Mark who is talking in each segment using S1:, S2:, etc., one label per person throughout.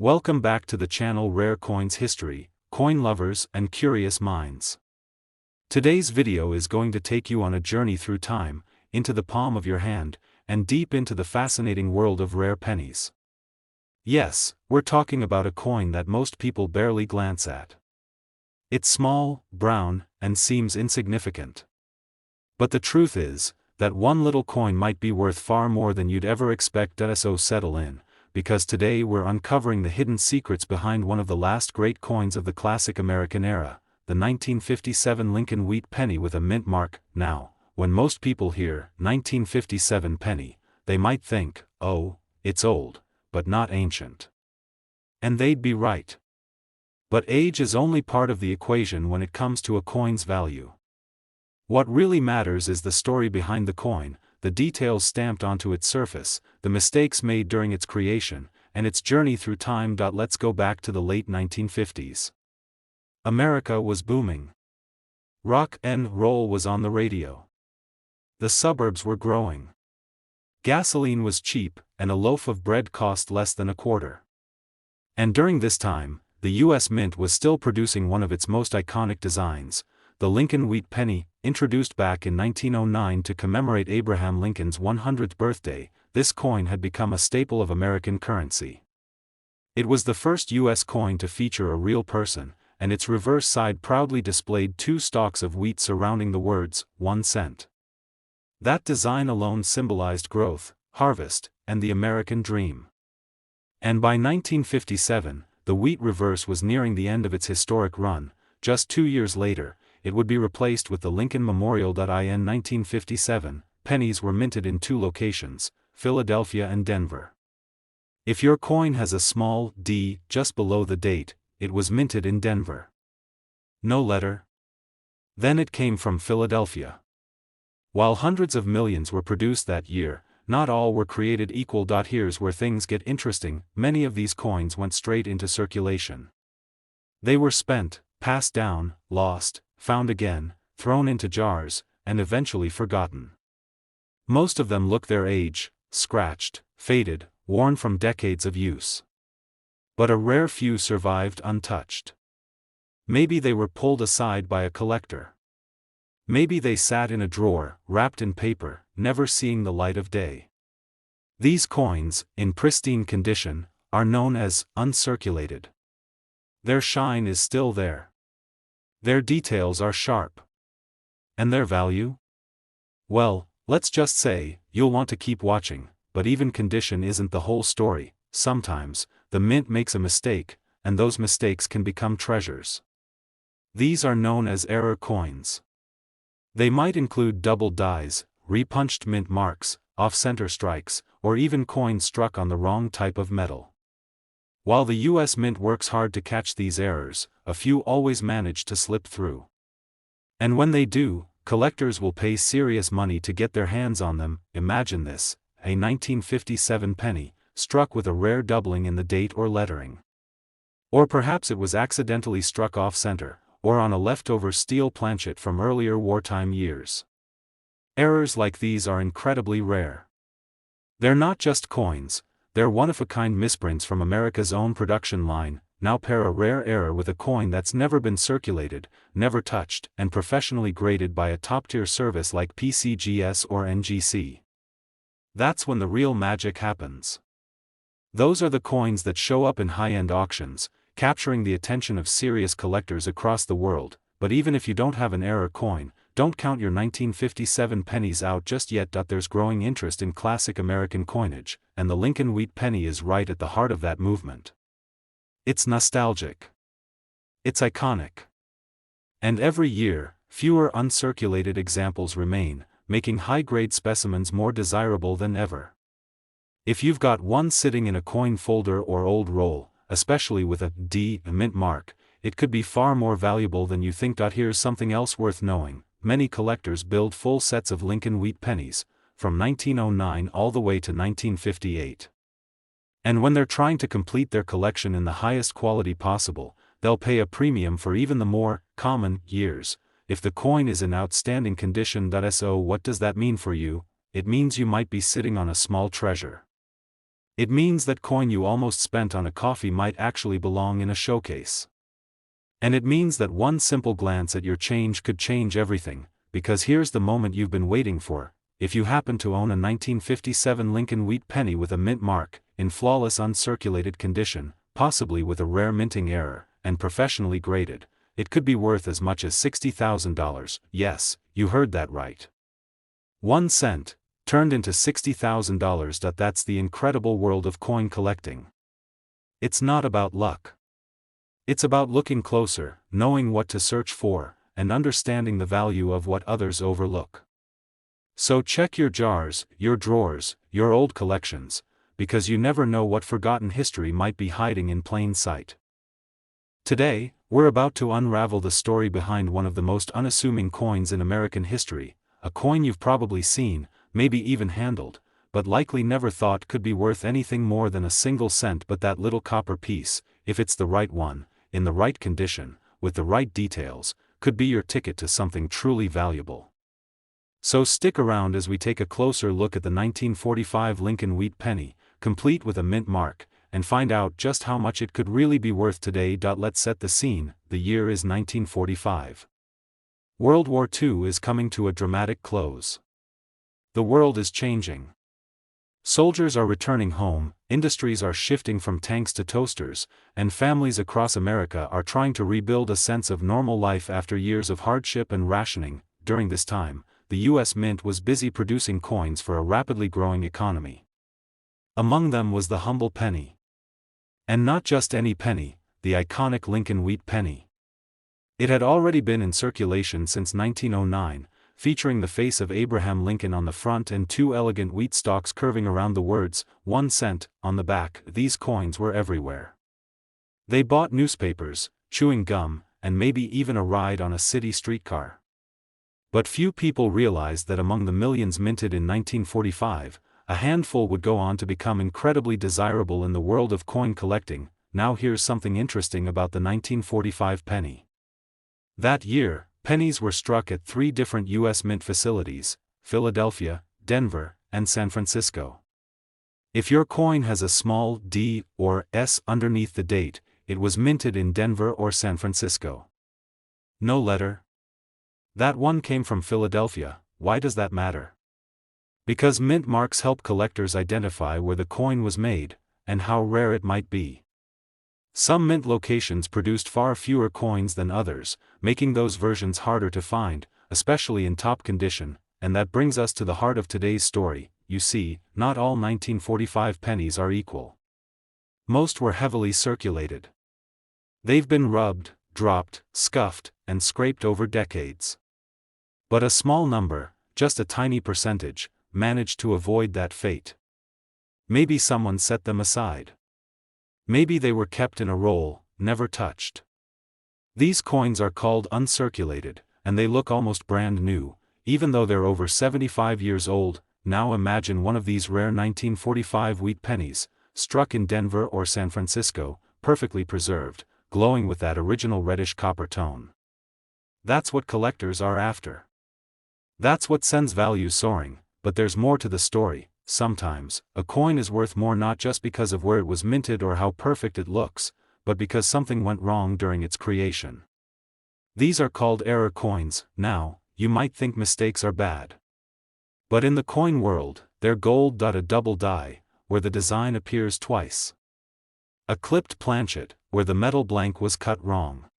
S1: Welcome back to the channel Rare Coins History, Coin Lovers and Curious Minds. Today's video is going to take you on a journey through time, into the palm of your hand, and deep into the fascinating world of rare pennies. Yes, we're talking about a coin that most people barely glance at. It's small, brown, and seems insignificant. But the truth is, that one little coin might be worth far more than you'd ever expect. So settle in, because today we're uncovering the hidden secrets behind one of the last great coins of the classic American era, the 1957 Lincoln Wheat penny with a mint mark. Now, when most people hear 1957 penny, they might think, oh, it's old, but not ancient. And they'd be right. But age is only part of the equation when it comes to a coin's value. What really matters is the story behind the coin, the details stamped onto its surface, the mistakes made during its creation, and its journey through time. Let's go back to the late 1950s. America was booming. Rock and roll was on the radio. The suburbs were growing. Gasoline was cheap, and a loaf of bread cost less than a quarter. And during this time, the U.S. Mint was still producing one of its most iconic designs, the Lincoln Wheat penny, introduced back in 1909 to commemorate Abraham Lincoln's 100th birthday. This coin had become a staple of American currency. It was the first U.S. coin to feature a real person, and its reverse side proudly displayed two stalks of wheat surrounding the words, 1 cent. That design alone symbolized growth, harvest, and the American dream. And by 1957, the wheat reverse was nearing the end of its historic run. Just 2 years later, it would be replaced with the Lincoln Memorial. In 1957, pennies were minted in two locations, Philadelphia and Denver. If your coin has a small d just below the date, it was minted in Denver. No letter? Then it came from Philadelphia. While hundreds of millions were produced that year, not all were created equal. Here's where things get interesting. Many of these coins went straight into circulation. They were spent, passed down, lost, found again, thrown into jars, and eventually forgotten. Most of them look their age, scratched, faded, worn from decades of use. But a rare few survived untouched. Maybe they were pulled aside by a collector. Maybe they sat in a drawer, wrapped in paper, never seeing the light of day. These coins, in pristine condition, are known as uncirculated. Their shine is still there. Their details are sharp. And their value? Well, let's just say, you'll want to keep watching, but even condition isn't the whole story. Sometimes, the mint makes a mistake, and those mistakes can become treasures. These are known as error coins. They might include double dies, repunched mint marks, off-center strikes, or even coins struck on the wrong type of metal. While the U.S. Mint works hard to catch these errors, a few always manage to slip through. And when they do, collectors will pay serious money to get their hands on them. Imagine this, a 1957 penny, struck with a rare doubling in the date or lettering. Or perhaps it was accidentally struck off-center, or on a leftover steel planchet from earlier wartime years. Errors like these are incredibly rare. They're not just coins, they're one-of-a-kind misprints from America's own production line. Now pair a rare error with a coin that's never been circulated, never touched, and professionally graded by a top-tier service like PCGS or NGC. That's when the real magic happens. Those are the coins that show up in high-end auctions, capturing the attention of serious collectors across the world. But even if you don't have an error coin, don't count your 1957 pennies out just yet. There's growing interest in classic American coinage, and the Lincoln Wheat penny is right at the heart of that movement. It's nostalgic. It's iconic. And every year, fewer uncirculated examples remain, making high-grade specimens more desirable than ever. If you've got one sitting in a coin folder or old roll, especially with a D mint mark, it could be far more valuable than you think. Here's something else worth knowing. Many collectors build full sets of Lincoln Wheat pennies, from 1909 all the way to 1958. And when they're trying to complete their collection in the highest quality possible, they'll pay a premium for even the more common years, if the coin is in outstanding condition. So what does that mean for you? It means you might be sitting on a small treasure. It means that coin you almost spent on a coffee might actually belong in a showcase. And it means that one simple glance at your change could change everything, because here's the moment you've been waiting for. If you happen to own a 1957 Lincoln Wheat penny with a mint mark, in flawless uncirculated condition, possibly with a rare minting error, and professionally graded, it could be worth as much as $60,000. Yes, you heard that right. 1 cent, turned into $60,000. That's the incredible world of coin collecting. It's not about luck. It's about looking closer, knowing what to search for, and understanding the value of what others overlook. So check your jars, your drawers, your old collections, because you never know what forgotten history might be hiding in plain sight. Today, we're about to unravel the story behind one of the most unassuming coins in American history, a coin you've probably seen, maybe even handled, but likely never thought could be worth anything more than a single cent. But that little copper piece, if it's the right one, in the right condition, with the right details, could be your ticket to something truly valuable. So stick around as we take a closer look at the 1945 Lincoln Wheat penny, complete with a mint mark, and find out just how much it could really be worth today. Let's set the scene. The year is 1945. World War II is coming to a dramatic close. The world is changing. Soldiers are returning home, industries are shifting from tanks to toasters, and families across America are trying to rebuild a sense of normal life after years of hardship and rationing. During this time, the U.S. Mint was busy producing coins for a rapidly growing economy. Among them was the humble penny. And not just any penny, the iconic Lincoln Wheat penny. It had already been in circulation since 1909, featuring the face of Abraham Lincoln on the front and 2 elegant wheat stalks curving around the words, 1 cent, on the back. These coins were everywhere. They bought newspapers, chewing gum, and maybe even a ride on a city streetcar. But few people realized that among the millions minted in 1945, a handful would go on to become incredibly desirable in the world of coin collecting. Now here's something interesting about the 1945 penny. That year, pennies were struck at 3 different U.S. mint facilities: Philadelphia, Denver, and San Francisco. If your coin has a small D or S underneath the date, it was minted in Denver or San Francisco. No letter? That one came from Philadelphia. Why does that matter? Because mint marks help collectors identify where the coin was made, and how rare it might be. Some mint locations produced far fewer coins than others, making those versions harder to find, especially in top condition, and that brings us to the heart of today's story. You see, not all 1945 pennies are equal. Most were heavily circulated. They've been rubbed, dropped, scuffed, and scraped over decades. But a small number, just a tiny percentage, managed to avoid that fate. Maybe someone set them aside. Maybe they were kept in a roll, never touched. These coins are called uncirculated, and they look almost brand new, even though they're over 75 years old. Now imagine one of these rare 1945 wheat pennies, struck in Denver or San Francisco, perfectly preserved, glowing with that original reddish copper tone. That's what collectors are after. That's what sends value soaring. But there's more to the story. Sometimes, a coin is worth more not just because of where it was minted or how perfect it looks, but because something went wrong during its creation. These are called error coins. Now, you might think mistakes are bad. But in the coin world, they're gold. A double die, where the design appears twice. A clipped planchet, where the metal blank was cut wrong.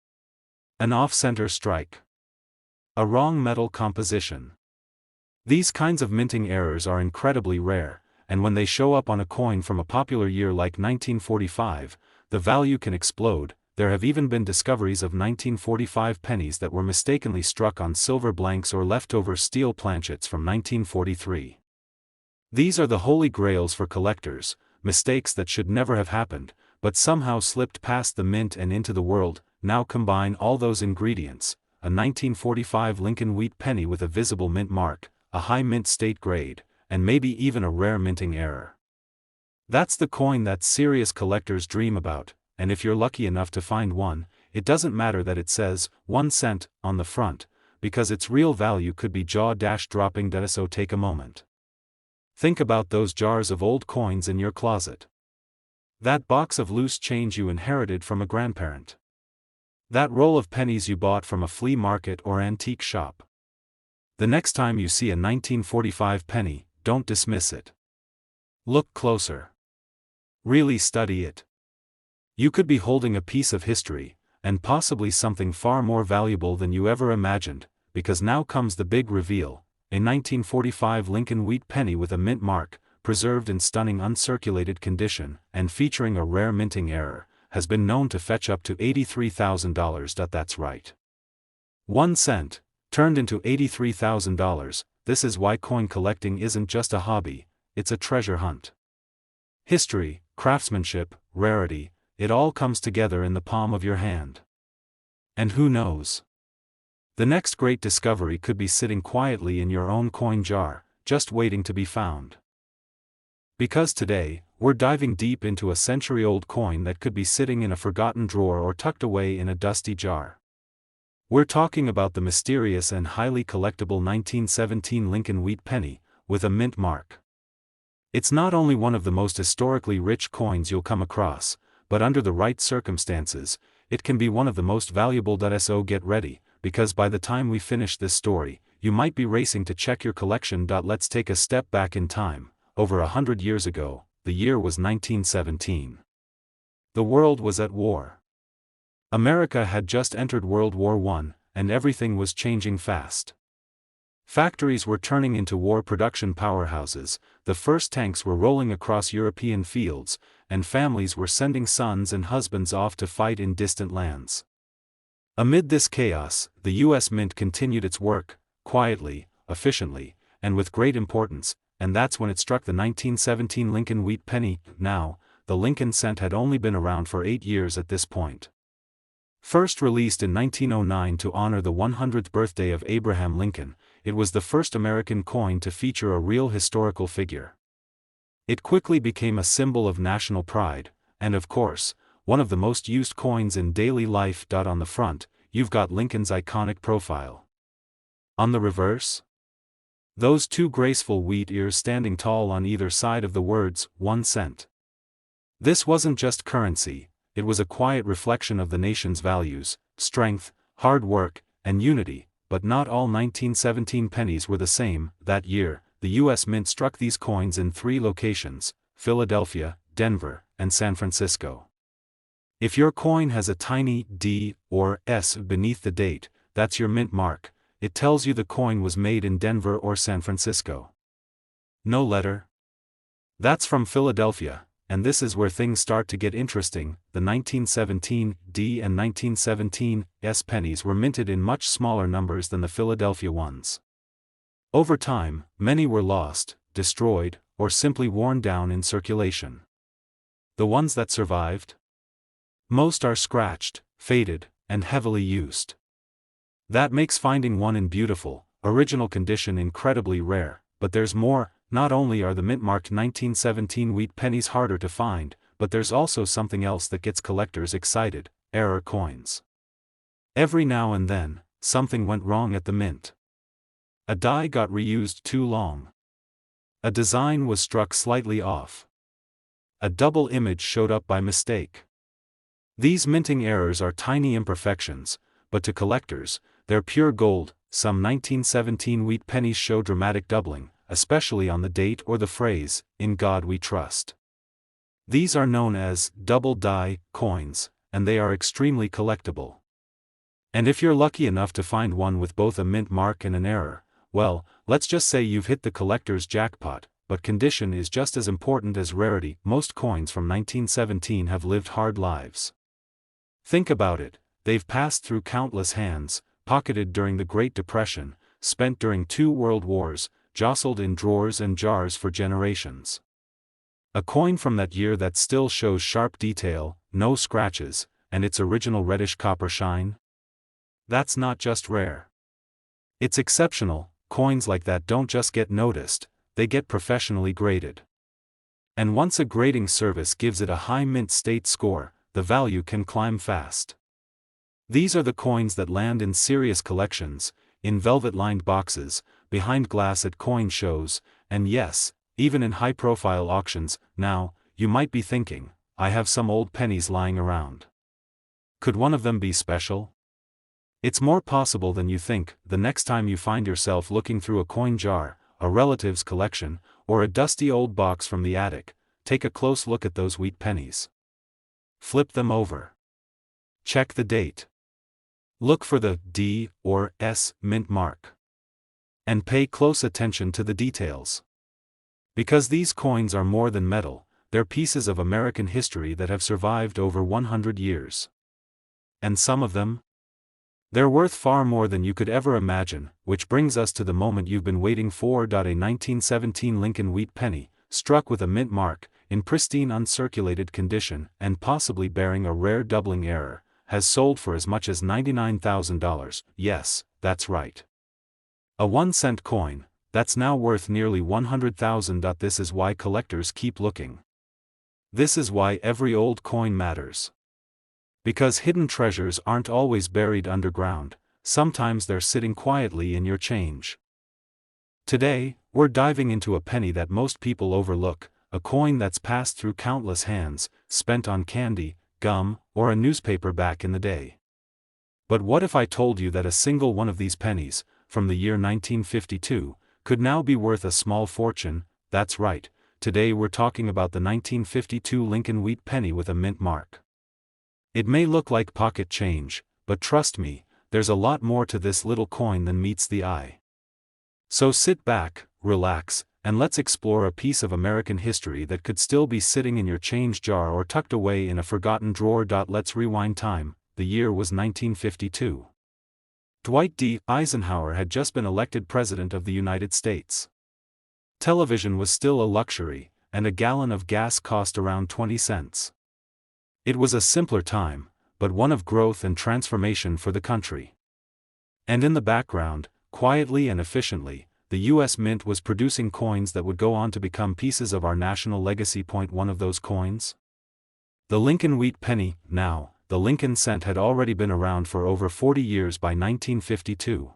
S1: An off-center strike. A wrong metal composition. These kinds of minting errors are incredibly rare, and when they show up on a coin from a popular year like 1945, the value can explode. There have even been discoveries of 1945 pennies that were mistakenly struck on silver blanks or leftover steel planchets from 1943. These are the holy grails for collectors, mistakes that should never have happened, but somehow slipped past the mint and into the world. Now combine all those ingredients: a 1945 Lincoln Wheat penny with a visible mint mark, a high mint state grade, and maybe even a rare minting error. That's the coin that serious collectors dream about, and if you're lucky enough to find one, it doesn't matter that it says 1 cent on the front, because its real value could be jaw-dropping. So take a moment. Think about those jars of old coins in your closet. That box of loose change you inherited from a grandparent. That roll of pennies you bought from a flea market or antique shop. The next time you see a 1945 penny, don't dismiss it. Look closer. Really study it. You could be holding a piece of history, and possibly something far more valuable than you ever imagined, because now comes the big reveal: a 1945 Lincoln wheat penny with a mint mark, preserved in stunning uncirculated condition, and featuring a rare minting error, has been known to fetch up to $83,000. That's right. 1 cent, turned into $83,000. This is why coin collecting isn't just a hobby, it's a treasure hunt. History, craftsmanship, rarity, it all comes together in the palm of your hand. And who knows? The next great discovery could be sitting quietly in your own coin jar, just waiting to be found. Because today, we're diving deep into a century-old coin that could be sitting in a forgotten drawer or tucked away in a dusty jar. We're talking about the mysterious and highly collectible 1917 Lincoln wheat penny, with a mint mark. It's not only one of the most historically rich coins you'll come across, but under the right circumstances, it can be one of the most valuable. So get ready, because by the time we finish this story, you might be racing to check your collection. Let's take a step back in time. Over 100 years ago, the year was 1917. The world was at war. America had just entered World War I, and everything was changing fast. Factories were turning into war production powerhouses, the first tanks were rolling across European fields, and families were sending sons and husbands off to fight in distant lands. Amid this chaos, the U.S. Mint continued its work, quietly, efficiently, and with great importance, and that's when it struck the 1917 Lincoln wheat penny. Now, the Lincoln cent had only been around for 8 years at this point. First released in 1909 to honor the 100th birthday of Abraham Lincoln, it was the first American coin to feature a real historical figure. It quickly became a symbol of national pride, and of course, one of the most used coins in daily life. On the front, you've got Lincoln's iconic profile. On the reverse, those two graceful wheat ears standing tall on either side of the words, 1 cent. This wasn't just currency, it was a quiet reflection of the nation's values, strength, hard work, and unity. But not all 1917 pennies were the same. That year, the U.S. Mint struck these coins in 3 locations: Philadelphia, Denver, and San Francisco. If your coin has a tiny D or S beneath the date, that's your mint mark. It tells you the coin was made in Denver or San Francisco. No letter? That's from Philadelphia, and this is where things start to get interesting. The 1917 D and 1917 S pennies were minted in much smaller numbers than the Philadelphia ones. Over time, many were lost, destroyed, or simply worn down in circulation. The ones that survived? Most are scratched, faded, and heavily used. That makes finding one in beautiful, original condition incredibly rare. But there's more. Not only are the mint-marked 1917 wheat pennies harder to find, but there's also something else that gets collectors excited: error coins. Every now and then, something went wrong at the mint. A die got reused too long. A design was struck slightly off. A double image showed up by mistake. These minting errors are tiny imperfections, but to collectors, they're pure gold. Some 1917 wheat pennies show dramatic doubling, especially on the date or the phrase, "In God We Trust." These are known as double die coins, and they are extremely collectible. And if you're lucky enough to find one with both a mint mark and an error, well, let's just say you've hit the collector's jackpot. But condition is just as important as rarity. Most coins from 1917 have lived hard lives. Think about it: they've passed through countless hands, pocketed during the Great Depression, spent during 2 world wars, jostled in drawers and jars for generations. A coin from that year that still shows sharp detail, no scratches, and its original reddish copper shine? That's not just rare. It's exceptional. Coins like that don't just get noticed, they get professionally graded. And once a grading service gives it a high mint state score, the value can climb fast. These are the coins that land in serious collections, in velvet-lined boxes, behind glass at coin shows, and yes, even in high-profile auctions. Now, you might be thinking, I have some old pennies lying around. Could one of them be special? It's more possible than you think. The next time you find yourself looking through a coin jar, a relative's collection, or a dusty old box from the attic, take a close look at those wheat pennies. Flip them over. Check the date. Look for the D or S mint mark. And pay close attention to the details. Because these coins are more than metal, they're pieces of American history that have survived over 100 years. And some of them? They're worth far more than you could ever imagine, which brings us to the moment you've been waiting for. A 1917 Lincoln wheat penny, struck with a mint mark, in pristine uncirculated condition and possibly bearing a rare doubling error, has sold for as much as $99,000, yes, that's right. A 1-cent coin, that's now worth nearly $100,000. This is why collectors keep looking. This is why every old coin matters. Because hidden treasures aren't always buried underground, sometimes they're sitting quietly in your change. Today, we're diving into a penny that most people overlook, a coin that's passed through countless hands, spent on candy, gum, or a newspaper back in the day. But what if I told you that a single one of these pennies, from the year 1952, could now be worth a small fortune? That's right, today we're talking about the 1952 Lincoln wheat penny with a mint mark. It may look like pocket change, but trust me, there's a lot more to this little coin than meets the eye. So sit back, relax, and let's explore a piece of American history that could still be sitting in your change jar or tucked away in a forgotten drawer. Let's rewind time. The year was 1952. Dwight D. Eisenhower had just been elected President of the United States. Television was still a luxury, and a gallon of gas cost around 20 cents. It was a simpler time, but one of growth and transformation for the country. And in the background, quietly and efficiently, the U.S. Mint was producing coins that would go on to become pieces of our national legacy. One of those coins? The Lincoln wheat penny. Now, the Lincoln cent had already been around for over 40 years by 1952.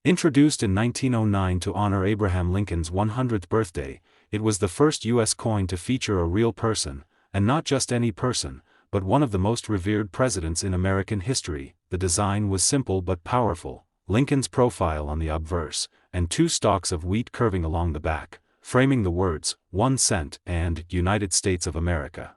S1: Introduced in 1909 to honor Abraham Lincoln's 100th birthday, it was the first U.S. coin to feature a real person, and not just any person, but one of the most revered presidents in American history. The design was simple but powerful, Lincoln's profile on the obverse, and 2 stalks of wheat curving along the back, framing the words, 1 cent and United States of America.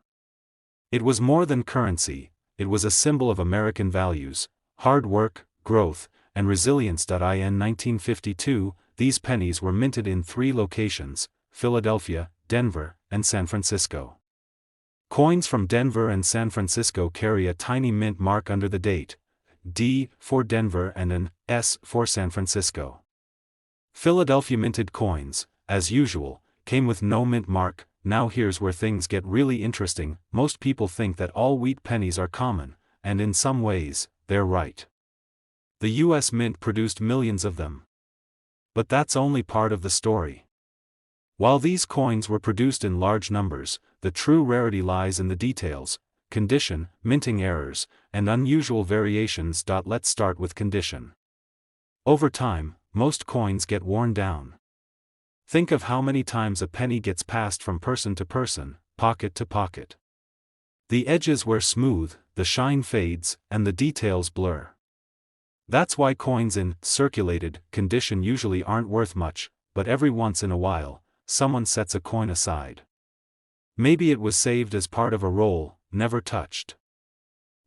S1: It was more than currency, it was a symbol of American values, hard work, growth, and resilience. In 1952, these pennies were minted in 3 locations, Philadelphia, Denver, and San Francisco. Coins from Denver and San Francisco carry a tiny mint mark under the date, D for Denver and an S for San Francisco. Philadelphia minted coins, as usual, came with no mint mark. Now here's where things get really interesting. Most people think that all wheat pennies are common, and in some ways, they're right. The U.S. Mint produced millions of them. But that's only part of the story. While these coins were produced in large numbers, the true rarity lies in the details: condition, minting errors, and unusual variations. Let's start with condition. Over time, most coins get worn down. Think of how many times a penny gets passed from person to person, pocket to pocket. The edges wear smooth, the shine fades, and the details blur. That's why coins in circulated condition usually aren't worth much, but every once in a while, someone sets a coin aside. Maybe it was saved as part of a roll, never touched.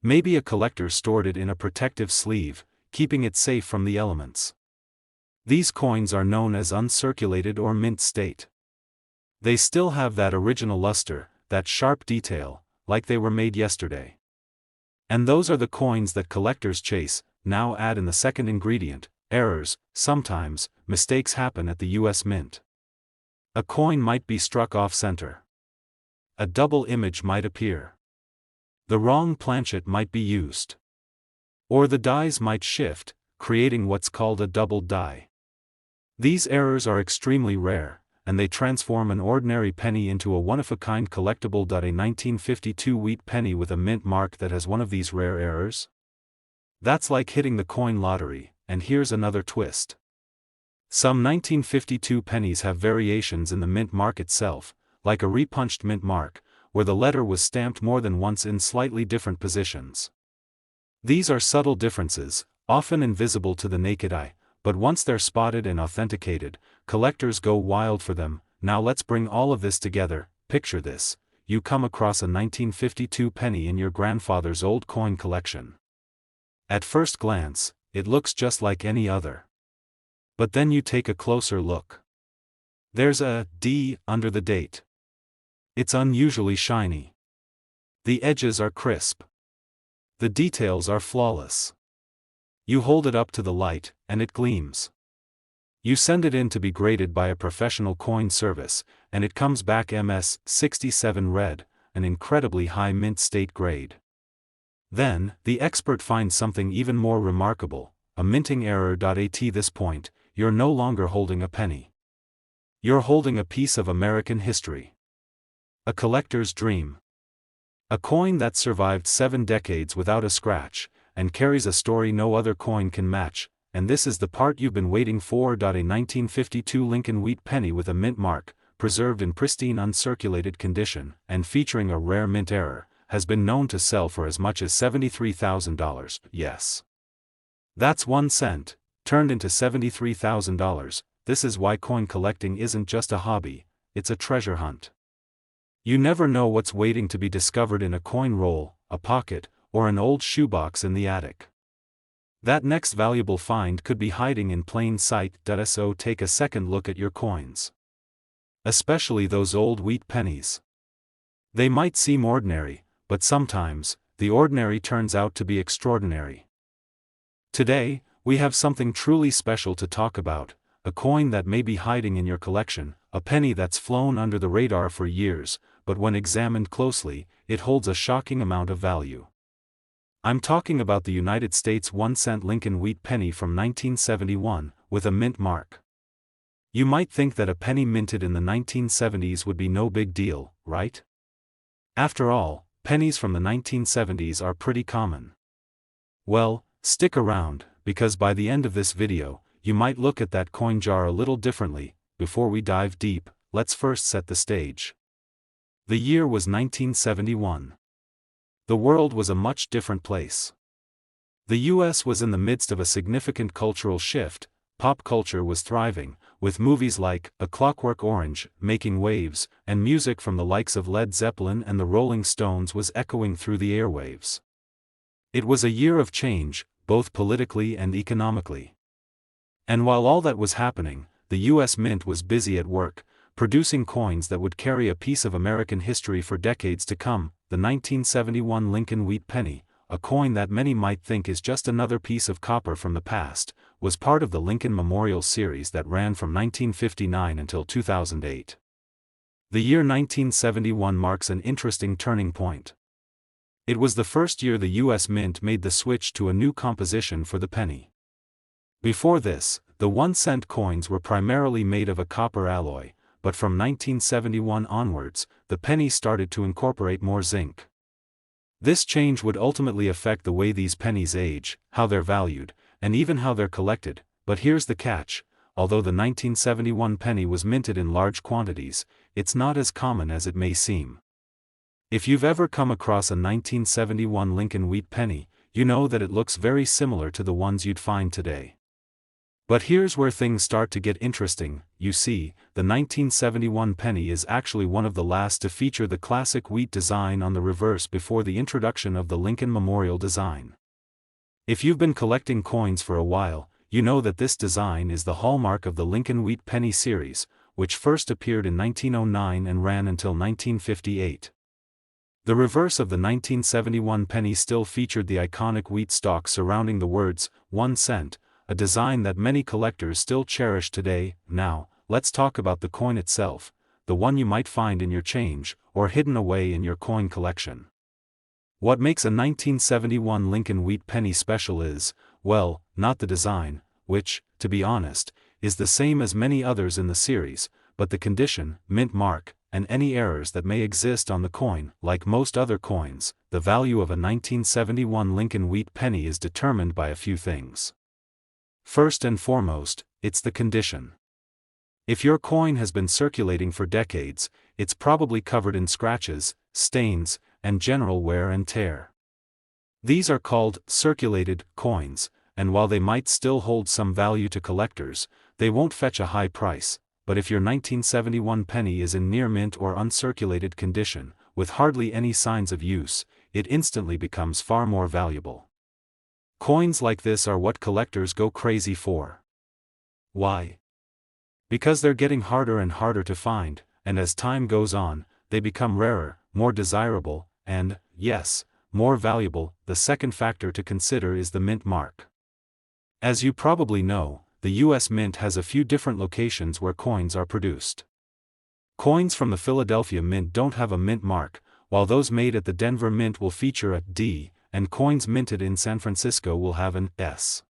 S1: Maybe a collector stored it in a protective sleeve, keeping it safe from the elements. These coins are known as uncirculated or mint state. They still have that original luster, that sharp detail, like they were made yesterday. And those are the coins that collectors chase. Now add in the second ingredient, errors. Sometimes, mistakes happen at the U.S. Mint. A coin might be struck off-center. A double image might appear. The wrong planchet might be used. Or the dies might shift, creating what's called a double die. These errors are extremely rare, and they transform an ordinary penny into a one-of-a-kind collectible. A 1952 wheat penny with a mint mark that has one of these rare errors? That's like hitting the coin lottery. And here's another twist. Some 1952 pennies have variations in the mint mark itself, like a repunched mint mark, where the letter was stamped more than once in slightly different positions. These are subtle differences, often invisible to the naked eye, but once they're spotted and authenticated, collectors go wild for them. Now let's bring all of this together. Picture this: you come across a 1952 penny in your grandfather's old coin collection. At first glance, it looks just like any other. But then you take a closer look. There's a D under the date. It's unusually shiny. The edges are crisp. The details are flawless. You hold it up to the light, and it gleams. You send it in to be graded by a professional coin service, and it comes back MS67 red, an incredibly high mint state grade. Then, the expert finds something even more remarkable: a minting error. At this point, you're no longer holding a penny. You're holding a piece of American history. A collector's dream. A coin that survived 7 decades without a scratch, and carries a story no other coin can match. And this is the part you've been waiting for. A 1952 Lincoln wheat penny with a mint mark, preserved in pristine uncirculated condition, and featuring a rare mint error, has been known to sell for as much as $73,000. Yes. That's 1 cent, turned into $73,000. This is why coin collecting isn't just a hobby, it's a treasure hunt. You never know what's waiting to be discovered in a coin roll, a pocket, or an old shoebox in the attic. That next valuable find could be hiding in plain sight. So take a second look at your coins. Especially those old wheat pennies. They might seem ordinary, but sometimes, the ordinary turns out to be extraordinary. Today, we have something truly special to talk about: a coin that may be hiding in your collection, a penny that's flown under the radar for years, but when examined closely, it holds a shocking amount of value. I'm talking about the United States 1 cent Lincoln wheat penny from 1971, with a mint mark. You might think that a penny minted in the 1970s would be no big deal, right? After all, pennies from the 1970s are pretty common. Well, stick around, because by the end of this video, you might look at that coin jar a little differently. Before we dive deep, let's first set the stage. The year was 1971. The world was a much different place. The US was in the midst of a significant cultural shift. Pop culture was thriving, with movies like A Clockwork Orange making waves, and music from the likes of Led Zeppelin and the Rolling Stones was echoing through the airwaves. It was a year of change, both politically and economically. And while all that was happening, the US Mint was busy at work, producing coins that would carry a piece of American history for decades to come. The 1971 Lincoln wheat penny, a coin that many might think is just another piece of copper from the past, was part of the Lincoln Memorial series that ran from 1959 until 2008. The year 1971 marks an interesting turning point. It was the first year the US Mint made the switch to a new composition for the penny. Before this, the 1 cent coins were primarily made of a copper alloy, but from 1971 onwards, the penny started to incorporate more zinc. This change would ultimately affect the way these pennies age, how they're valued, and even how they're collected. But here's the catch: although the 1971 penny was minted in large quantities, it's not as common as it may seem. If you've ever come across a 1971 Lincoln wheat penny, you know that it looks very similar to the ones you'd find today. But here's where things start to get interesting. You see, the 1971 penny is actually one of the last to feature the classic wheat design on the reverse before the introduction of the Lincoln Memorial design. If you've been collecting coins for a while, you know that this design is the hallmark of the Lincoln wheat penny series, which first appeared in 1909 and ran until 1958. The reverse of the 1971 penny still featured the iconic wheat stalk surrounding the words, 1 cent, a design that many collectors still cherish today. Now, let's talk about the coin itself, the one you might find in your change, or hidden away in your coin collection. What makes a 1971 Lincoln wheat penny special is, well, not the design, which, to be honest, is the same as many others in the series, but the condition, mint mark, and any errors that may exist on the coin. Like most other coins, the value of a 1971 Lincoln wheat penny is determined by a few things. First and foremost, it's the condition. If your coin has been circulating for decades, it's probably covered in scratches, stains, and general wear and tear. These are called circulated coins, and while they might still hold some value to collectors, they won't fetch a high price. But if your 1971 penny is in near mint or uncirculated condition, with hardly any signs of use, it instantly becomes far more valuable. Coins like this are what collectors go crazy for. Why? Because they're getting harder and harder to find, and as time goes on, they become rarer, more desirable, and, yes, more valuable. The second factor to consider is the mint mark. As you probably know, the U.S. Mint has a few different locations where coins are produced. Coins from the Philadelphia Mint don't have a mint mark, while those made at the Denver Mint will feature a D, and coins minted in San Francisco will have an S.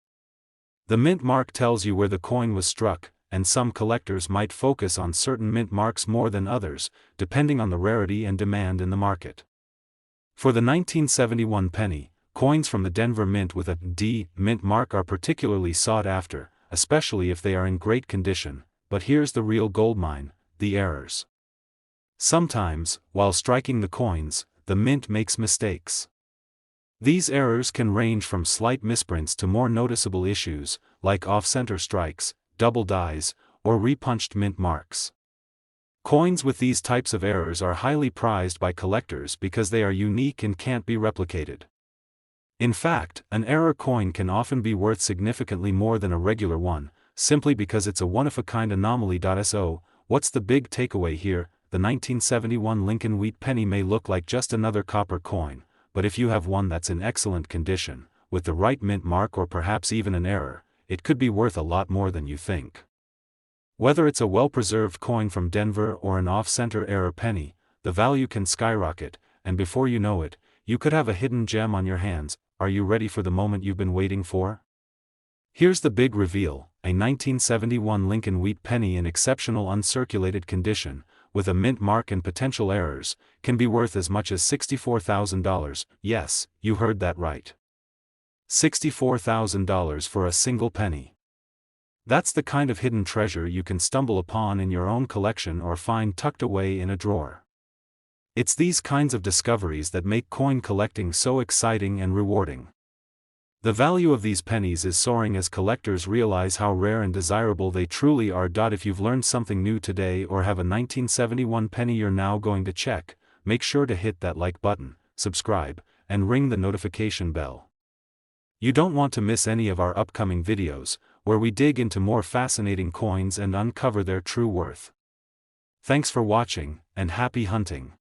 S1: The mint mark tells you where the coin was struck, and some collectors might focus on certain mint marks more than others, depending on the rarity and demand in the market. For the 1971 penny, coins from the Denver Mint with a D mint mark are particularly sought after, especially if they are in great condition. But here's the real goldmine: the errors. Sometimes, while striking the coins, the mint makes mistakes. These errors can range from slight misprints to more noticeable issues, like off-center strikes, double dies, or repunched mint marks. Coins with these types of errors are highly prized by collectors because they are unique and can't be replicated. In fact, an error coin can often be worth significantly more than a regular one, simply because it's a one-of-a-kind anomaly. So, what's the big takeaway here? The 1971 Lincoln Wheat penny may look like just another copper coin, but if you have one that's in excellent condition, with the right mint mark or perhaps even an error, it could be worth a lot more than you think. Whether it's a well-preserved coin from Denver or an off-center error penny, the value can skyrocket, and before you know it, you could have a hidden gem on your hands. Are you ready for the moment you've been waiting for? Here's the big reveal: a 1971 Lincoln Wheat penny in exceptional uncirculated condition, with a mint mark and potential errors, can be worth as much as $64,000. Yes, you heard that right. $64,000 for a single penny. That's the kind of hidden treasure you can stumble upon in your own collection or find tucked away in a drawer. It's these kinds of discoveries that make coin collecting so exciting and rewarding. The value of these pennies is soaring as collectors realize how rare and desirable they truly are. If you've learned something new today or have a 1971 penny you're now going to check, make sure to hit that like button, subscribe, and ring the notification bell. You don't want to miss any of our upcoming videos, where we dig into more fascinating coins and uncover their true worth. Thanks for watching, and happy hunting.